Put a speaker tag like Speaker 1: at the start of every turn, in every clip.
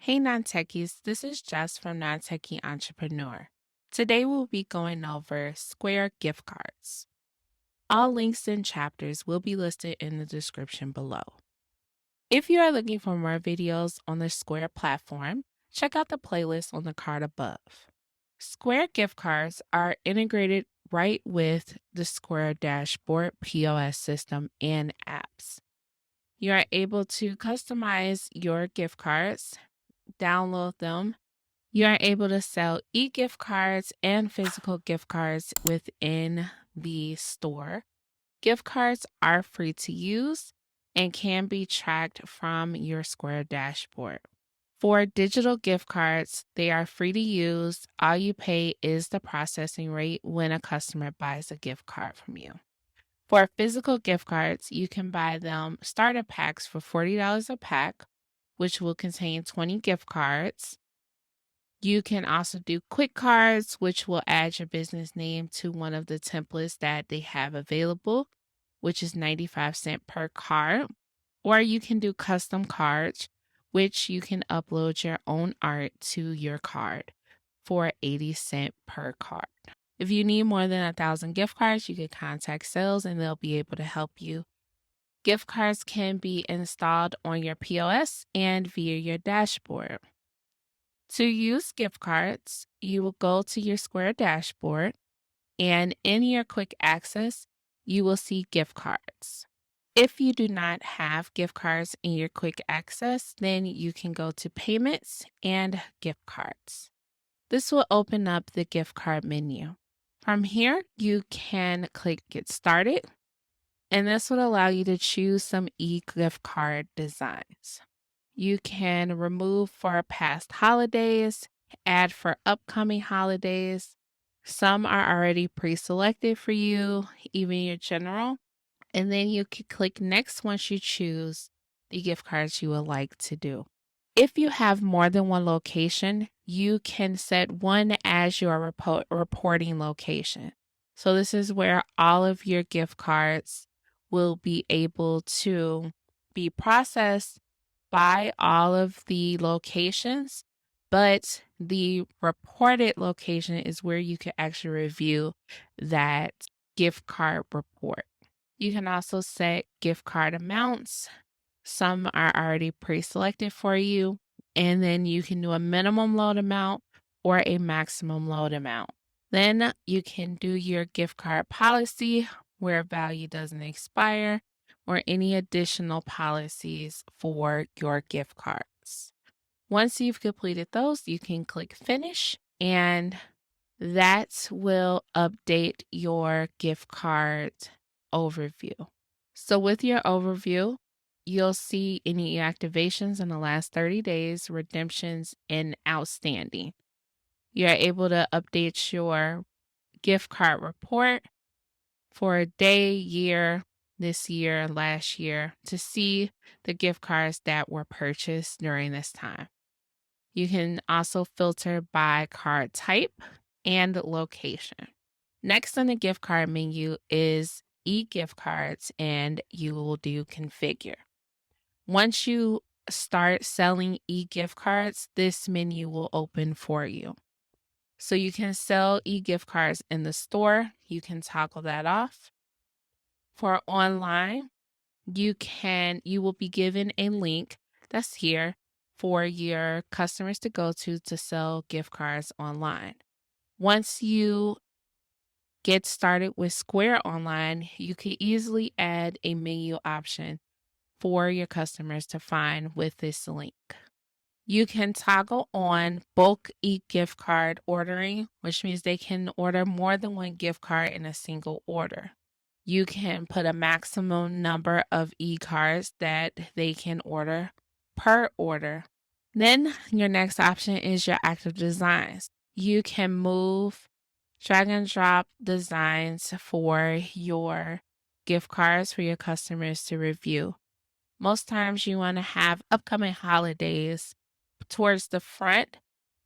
Speaker 1: Hey non-techies, this is Jess from Non-Techie Entrepreneur. Today we'll be going over Square gift cards. All links and chapters will be listed in the description below. If you are looking for more videos on the Square platform, check out the playlist on the card above. Square gift cards are integrated right with the Square dashboard POS system and apps. You are able to customize your gift cards, download them. You are able to sell e-gift cards and physical gift cards within the store. Gift cards are free to use and can be tracked from your Square dashboard. For digital gift cards, they are free to use. All you pay is the processing rate when a customer buys a gift card from you. For physical gift cards, you can buy them starter packs for $40 a pack, which will contain 20 gift cards. You can also do quick cards, which will add your business name to one of the templates that they have available, which is 95 cents per card. Or you can do custom cards, which you can upload your own art to your card for 80 cents per card. If you need more than 1,000 gift cards, you can contact sales and they'll be able to help you. Gift cards can be installed on your POS and via your dashboard. To use gift cards, you will go to your Square dashboard and in your quick access, you will see gift cards. If you do not have gift cards in your quick access, then you can go to payments and gift cards. This will open up the gift card menu. From here, you can click get started, and this will allow you to choose some e-gift card designs. You can remove for past holidays, add for upcoming holidays. Some are already pre-selected for you, even your general. And then you can click next once you choose the gift cards you would like to do. If you have more than one location, you can set one as your reporting location. So this is where all of your gift cards will be able to be processed by all of the locations, but the reported location is where you can actually review that gift card report. You can also set gift card amounts. Some are already pre-selected for you, and then you can do a minimum load amount or a maximum load amount. Then you can do your gift card policy where value doesn't expire or any additional policies for your gift cards. Once you've completed those, you can click finish and that will update your gift card overview. So with your overview, you'll see any activations in the last 30 days, redemptions, and outstanding. You're able to update your gift card report for a day, year, this year, last year to see the gift cards that were purchased during this time. You can also filter by card type and location. Next on the gift card menu is e-gift cards, and you will do configure. Once you start selling e-gift cards, this menu will open for you. So you can sell e-gift cards in the store. You can toggle that off. For online, you will be given a link that's here for your customers to go to sell gift cards online. Once you get started with Square Online, you can easily add a menu option for your customers to find with this link. You can toggle on bulk e-gift card ordering, which means they can order more than one gift card in a single order. You can put a maximum number of e-cards that they can order per order. Then your next option is your active designs. You can move, drag and drop designs for your gift cards for your customers to review. Most times you want to have upcoming holidays towards the front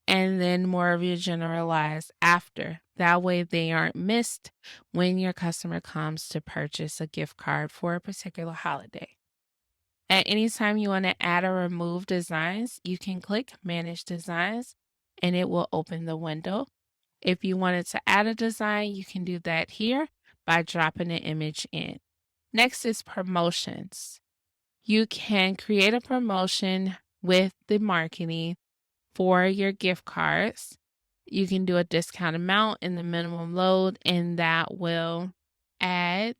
Speaker 1: and then more of your generalized after. That way they aren't missed when your customer comes to purchase a gift card for a particular holiday. At any time you want to add or remove designs, you can click Manage Designs and it will open the window. If you wanted to add a design, you can do that here by dropping an image in. Next is promotions. You can create a promotion with the marketing for your gift cards. You can do a discount amount in the minimum load, and that will add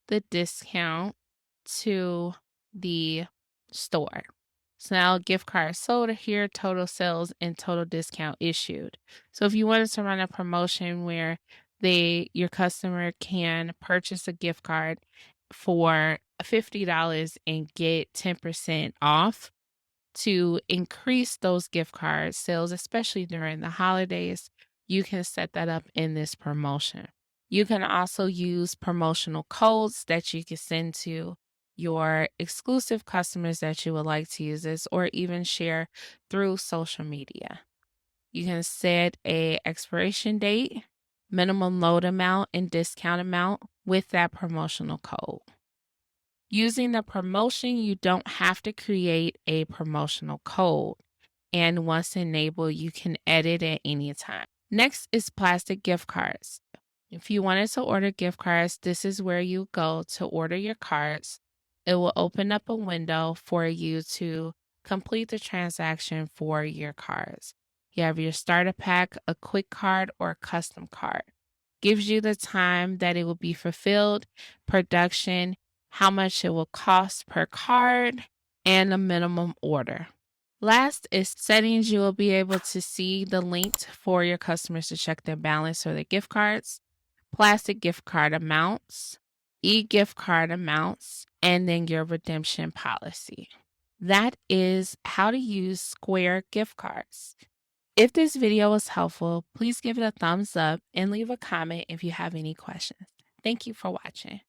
Speaker 1: the discount to the store. So now gift card sold here, total sales, and total discount issued. So if you wanted to run a promotion where your customer can purchase a gift card for $50 and get 10% off to increase those gift card sales, especially during the holidays, you can set that up in this promotion. You can also use promotional codes that you can send to your exclusive customers that you would like to use this, or even share through social media. You can set a expiration date, minimum load amount, and discount amount with that promotional code. Using the promotion, you don't have to create a promotional code. And once enabled, you can edit at any time. Next is plastic gift cards. If you wanted to order gift cards, this is where you go to order your cards. It will open up a window for you to complete the transaction for your cards. You have your starter pack, a quick card, or a custom card. Gives you the time that it will be fulfilled, production, how much it will cost per card, and a minimum order. Last is settings. You will be able to see the link for your customers to check their balance or their gift cards, plastic gift card amounts, e-gift card amounts, and then your redemption policy. That is how to use Square gift cards. If this video was helpful, please give it a thumbs up and leave a comment if you have any questions. Thank you for watching.